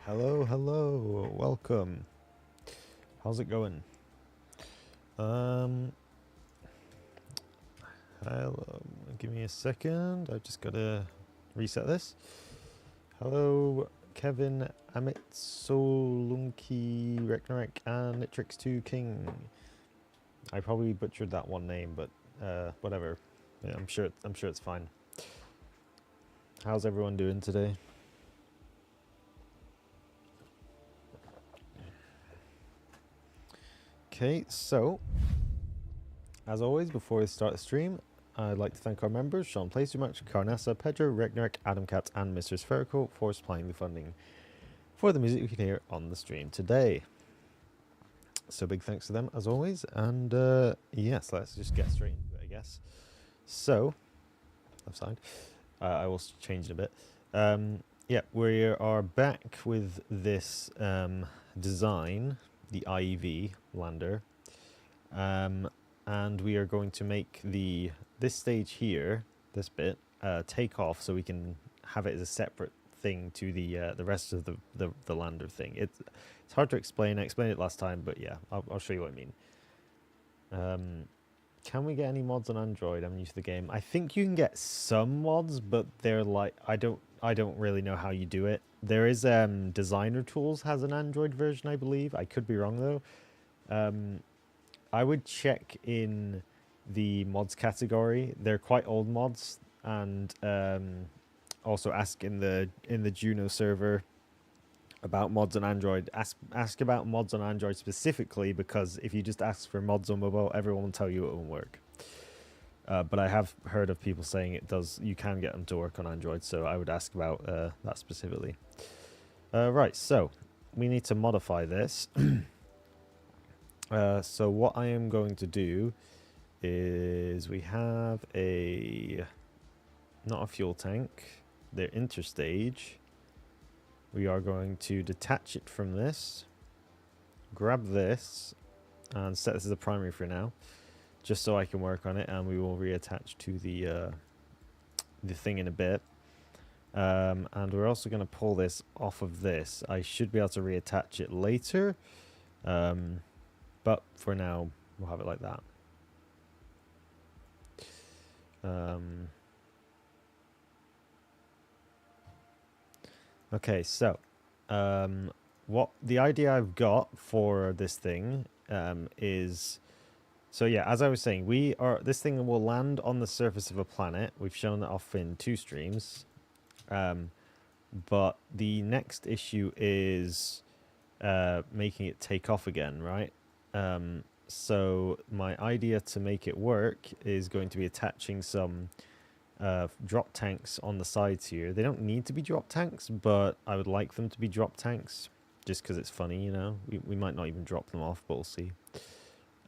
Hello, hello, welcome. How's it going? Um, hello, give me a second. I've just got to reset this. Hello, Kevin, Amit, Solunki, Reknarek, and Nitrix2 King. I probably butchered that one name, but whatever. Yeah, I'm sure it's fine. How's everyone doing today? Okay, so as always, before we start the stream, I'd like to thank our members, Sean Placermatch, Carnessa, Pedro, Regnark, Adam Cat, and Mr. Spherical for supplying the funding for the music we can hear on the stream today. So big thanks to them as always, and yes, let's just get straight into it, I guess. So, outside, I will change it a bit. Yeah, we are back with this design, the IEV lander. And we are going to make this stage here, this bit, take off so we can have it as a separate thing to the rest of the lander thing. It's hard to explain. I explained it last time, but yeah, I'll show you what I mean. Can we get any mods on Android? I'm new to the game. I think you can get some mods, but they're like I don't really know how you do it. There is Designer Tools has an Android version, I believe. I could be wrong though. I would check in the mods category. They're quite old mods, and also ask in the Juno server about mods on Android. Ask about mods on Android specifically, because if you just ask for mods on mobile, everyone will tell you it won't work. But I have heard of people saying it does. You can get them to work on Android, so I would ask about that specifically. Right, so we need to modify this. So what I am going to do is we have not a fuel tank, they're interstage. We are going to detach it from this, grab this, and set this as a primary for now, just so I can work on it, and we will reattach to the thing in a bit. And we're also going to pull this off of this. I should be able to reattach it later, but for now we'll have it like that. Okay, so what the idea I've got for this thing is, so yeah, as I was saying, this thing will land on the surface of a planet. We've shown that off in 2 streams, but the next issue is making it take off again, right? So my idea to make it work is going to be attaching some drop tanks on the sides here. They don't need to be drop tanks, but I would like them to be drop tanks just because it's funny, you know. We might not even drop them off, but we'll see.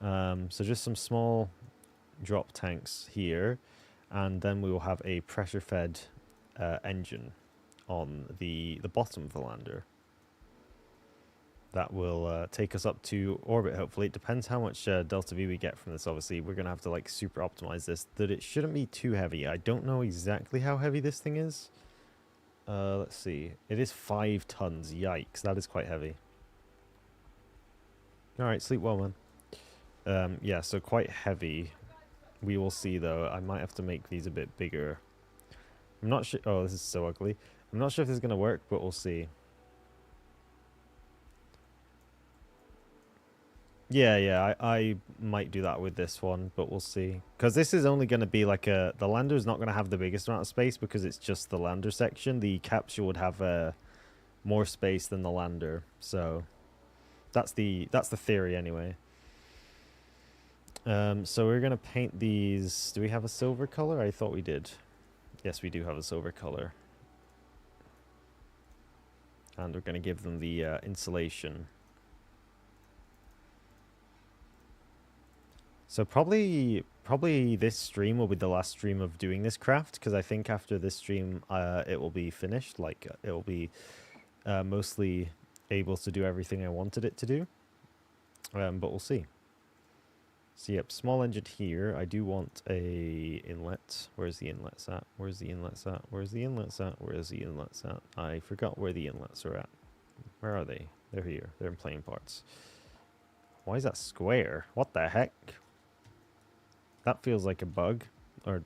So just some small drop tanks here, and then we will have a pressure fed engine on the bottom of the lander that will take us up to orbit, hopefully. It depends how much delta V we get from this, obviously. We're going to have to like super optimize this, that it shouldn't be too heavy. I don't know exactly how heavy this thing is. Let's see. It is 5 tons. Yikes, that is quite heavy. Alright, sleep well, man. Yeah, so quite heavy. We will see, though. I might have to make these a bit bigger. I'm not sure. Oh, this is so ugly. I'm not sure if this is going to work, but we'll see. Yeah, I might do that with this one, but we'll see. Because this is only going to be like the lander is not going to have the biggest amount of space because it's just the lander section. The capsule would have more space than the lander. So that's the theory anyway. So we're going to paint these. Do we have a silver color? I thought we did. Yes, we do have a silver color. And we're going to give them the insulation. So probably this stream will be the last stream of doing this craft, because I think after this stream it will be finished. Like it will be mostly able to do everything I wanted it to do. But we'll see. So yep, small engine here. I do want a inlet. Where's the inlets at? Where's the inlets at? Where's the inlets at? Where's the inlets at? I forgot where the inlets are at. Where are they? They're here. They're in plane parts. Why is that square? What the heck? That feels like a bug. Or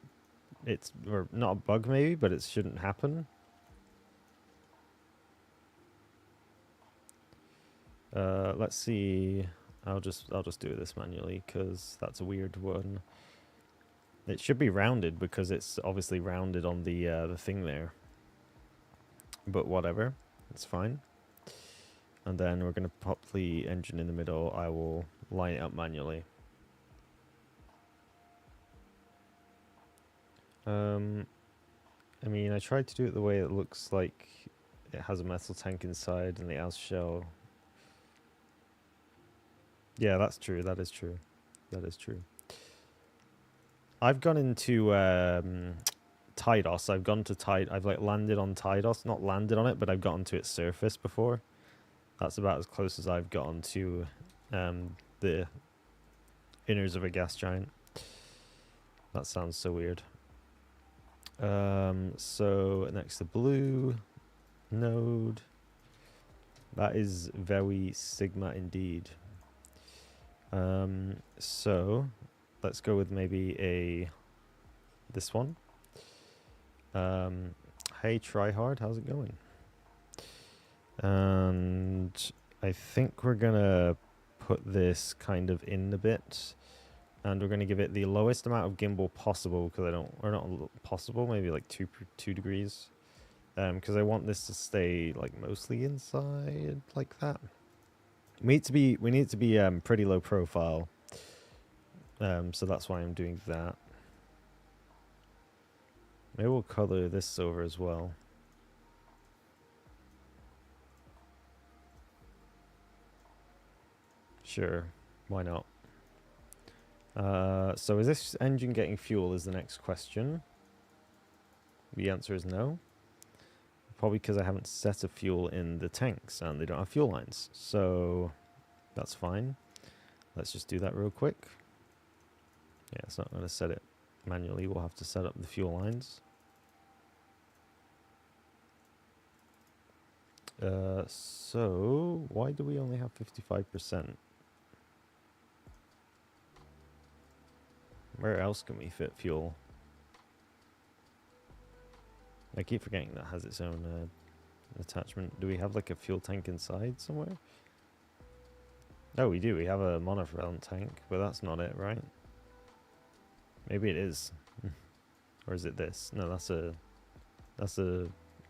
or not a bug maybe, but it shouldn't happen. Let's see. I'll just do this manually because that's a weird one. It should be rounded because it's obviously rounded on the thing there. But whatever, it's fine. And then we're gonna pop the engine in the middle. I will line it up manually. I mean, I tried to do it the way it looks like it has a metal tank inside and the outer shell. Yeah, that's true. That is true. That is true. I've gone into Tydos. I've gone to I've like landed on Tydos, not landed on it, but I've gotten to its surface before. That's about as close as I've gotten to the inners of a gas giant. That sounds so weird. So next to blue node. That is very Sigma indeed. So let's go with maybe this one. Hey, try hard, how's it going? And I think we're gonna put this kind of in a bit, and we're gonna give it the lowest amount of gimbal possible because or not possible, maybe like 2 degrees, because I want this to stay like mostly inside like that. We need to be pretty low profile, so that's why I'm doing that. Maybe we'll color this over as well. Sure, why not? So is this engine getting fuel is the next question. The answer is no. Probably because I haven't set a fuel in the tanks and they don't have fuel lines. So that's fine. Let's just do that real quick. Yeah, it's not going to set it manually. We'll have to set up the fuel lines. So why do we only have 55%? Where else can we fit fuel? I keep forgetting that has its own attachment. Do we have like a fuel tank inside somewhere? Oh, we do. We have a monopropellant tank, but that's not it, right? Maybe it is. Or is it this? No, that's a...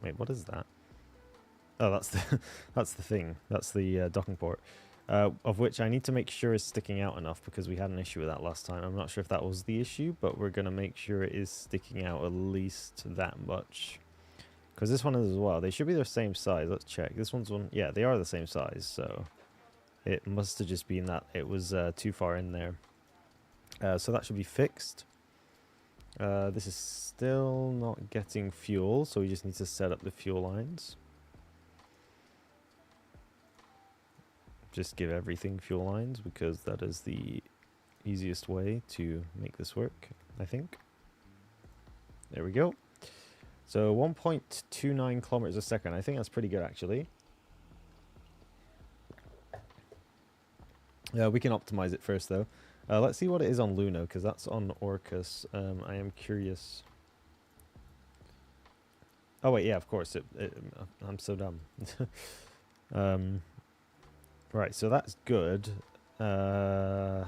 Wait, what is that? Oh, that's the thing. That's the docking port. Of which I need to make sure is sticking out enough because we had an issue with that last time. I'm not sure if that was the issue, but we're going to make sure it is sticking out at least that much. Because this one is as well. They should be the same size. Let's check. This one's one... Yeah, they are the same size, so... It must have just been that it was too far in there. So that should be fixed. This is still not getting fuel, so we just need to set up the fuel lines. Just give everything fuel lines because that is the easiest way to make this work, I think. There we go. So 1.29 kilometers a second. I think that's pretty good, actually. We can optimize it first, though. Let's see what it is on Luno, because that's on Orcus. I am curious. Oh, wait, yeah, of course. I'm so dumb. Right, so that's good. Oh,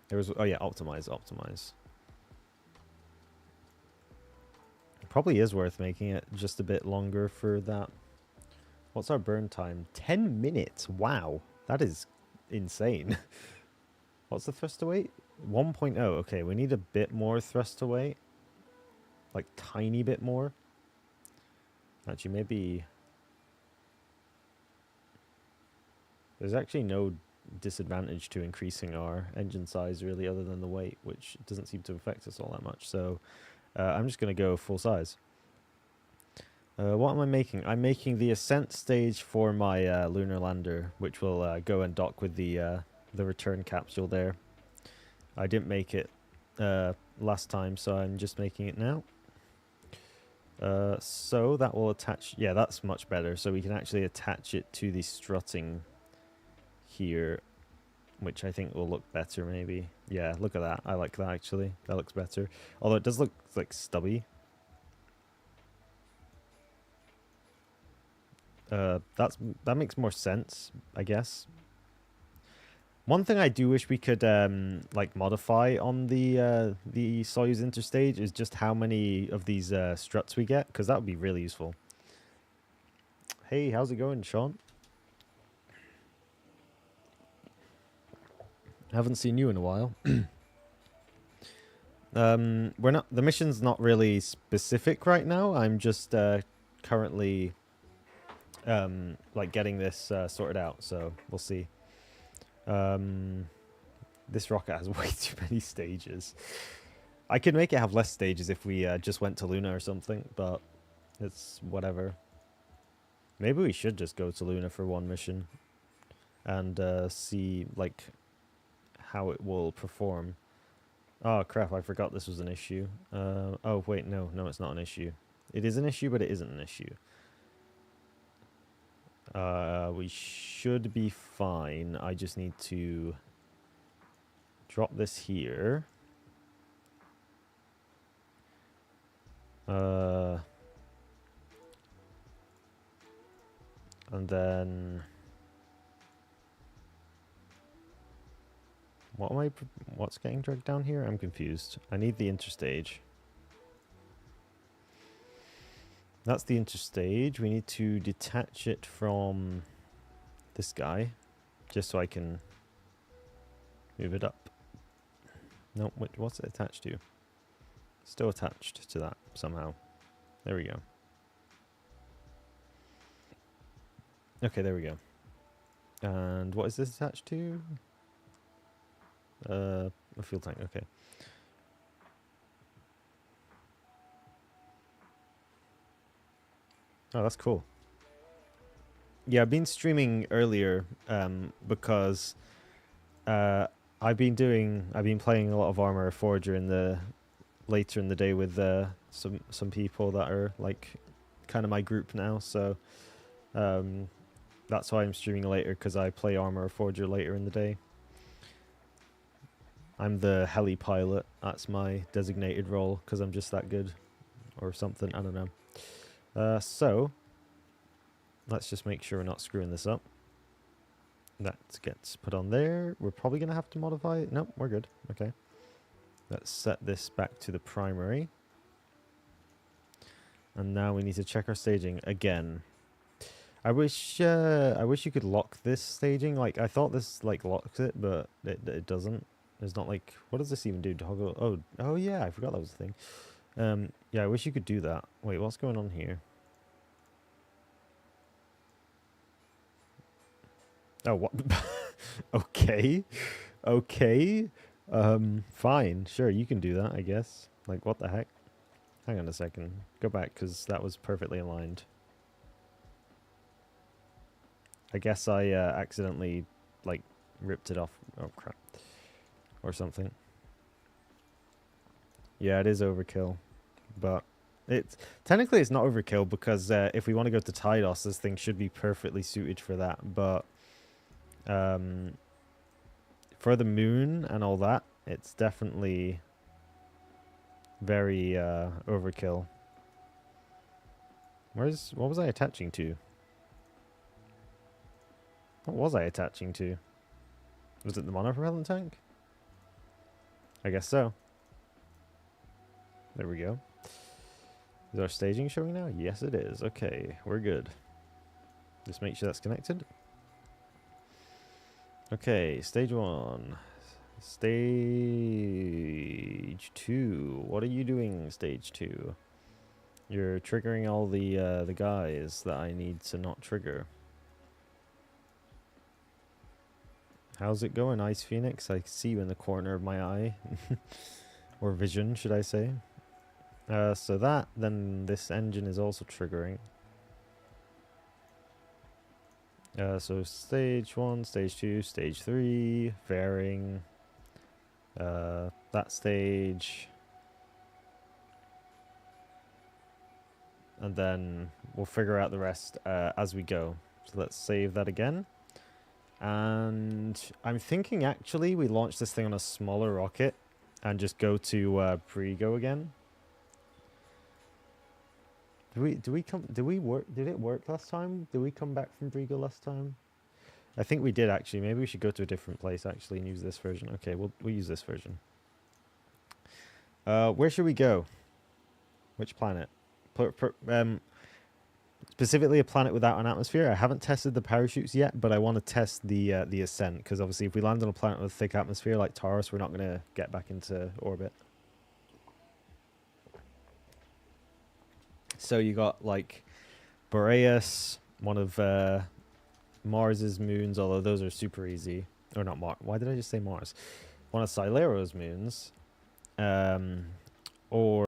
yeah, optimize. It probably is worth making it just a bit longer for that. What's our burn time? 10 minutes. Wow, that is insane. What's the thrust to weight? 1.0. Okay, we need a bit more thrust to weight. Like, tiny bit more. Actually, maybe... There's actually no disadvantage to increasing our engine size, really, other than the weight, which doesn't seem to affect us all that much. So, I'm just going to go full size. What am I making? I'm making the ascent stage for my lunar lander, which will go and dock with the return capsule there. I didn't make it last time, so I'm just making it now. So that will attach. Yeah, that's much better. So we can actually attach it to the strutting here, which I think will look better maybe. Yeah, look at that. I like that actually. That looks better. Although it does look like stubby. That makes more sense, I guess. One thing I do wish we could like modify on the Soyuz interstage is just how many of these struts we get, because that would be really useful. Hey, how's it going, Sean? Haven't seen you in a while. We're not. The mission's not really specific right now. I'm just currently like getting this sorted out. So we'll see. This rocket has way too many stages. I could make it have less stages if we just went to Luna or something, but it's whatever. Maybe we should just go to Luna for one mission and see like how it will perform. Oh crap, I forgot this was an issue. Oh wait, no, it's not an issue. It is an issue, but it isn't an issue. We should be fine. I just need to drop this here. And then what's getting dragged down here? I'm confused. I need the interstage. That's the interstage. We need to detach it from this guy, just so I can move it up. No, what's it attached to? Still attached to that somehow. There we go. Okay, there we go. And what is this attached to? A fuel tank, okay. Oh, that's cool. Yeah, I've been streaming earlier because I've been playing a lot of Armor Forger later in the day with some people that are like kind of my group now, so that's why I'm streaming later, because I play Armor Forger later in the day. I'm the heli pilot. That's my designated role because I'm just that good, or something. I don't know. So let's just make sure we're not screwing this up. That gets put on there. We're probably going to have to modify it. Nope, we're good. Okay. Let's set this back to the primary. And now we need to check our staging again. I wish you could lock this staging. Like, I thought this like locks it, but it doesn't. It's not like, what does this even do? Toggle. Oh yeah, I forgot that was a thing. Yeah, I wish you could do that. Wait, what's going on here? Oh, what? Okay. Okay. Fine. Sure, you can do that, I guess. Like, what the heck? Hang on a second. Go back, because that was perfectly aligned. I guess I accidentally, like, ripped it off. Oh, crap. Or something. Yeah, it is overkill. But technically it's not overkill, because if we want to go to Tydos, this thing should be perfectly suited for that. But for the moon and all that, it's definitely very overkill. What was I attaching to? What was I attaching to? Was it the monopropellant tank? I guess so. There we go. Is our staging showing now? Yes, it is. Okay, we're good. Just make sure that's connected. Okay, stage 1. Stage 2. What are you doing, stage 2? You're triggering all the guys that I need to not trigger. How's it going, Ice Phoenix? I see you in the corner of my eye. Or vision, should I say. So then this engine is also triggering. So stage 1, stage 2, stage 3, fairing. That stage. and then we'll figure out the rest as we go. So let's save that again. And I'm thinking actually we launch this thing on a smaller rocket and just go to pre-go again. Did it work last time? Did we come back from pre-go last time? I think we did actually. Maybe we should go to a different place actually and use this version. Okay, we'll use this version. Where should we go? Which planet? Specifically a planet without an atmosphere. I haven't tested the parachutes yet, but I want to test the ascent, because obviously if we land on a planet with a thick atmosphere like Taurus, we're not going to get back into orbit. So you got like Boreas, one of Mars's moons, although those are super easy. Or not Mars. Why did I just say Mars? One of Silero's moons. Or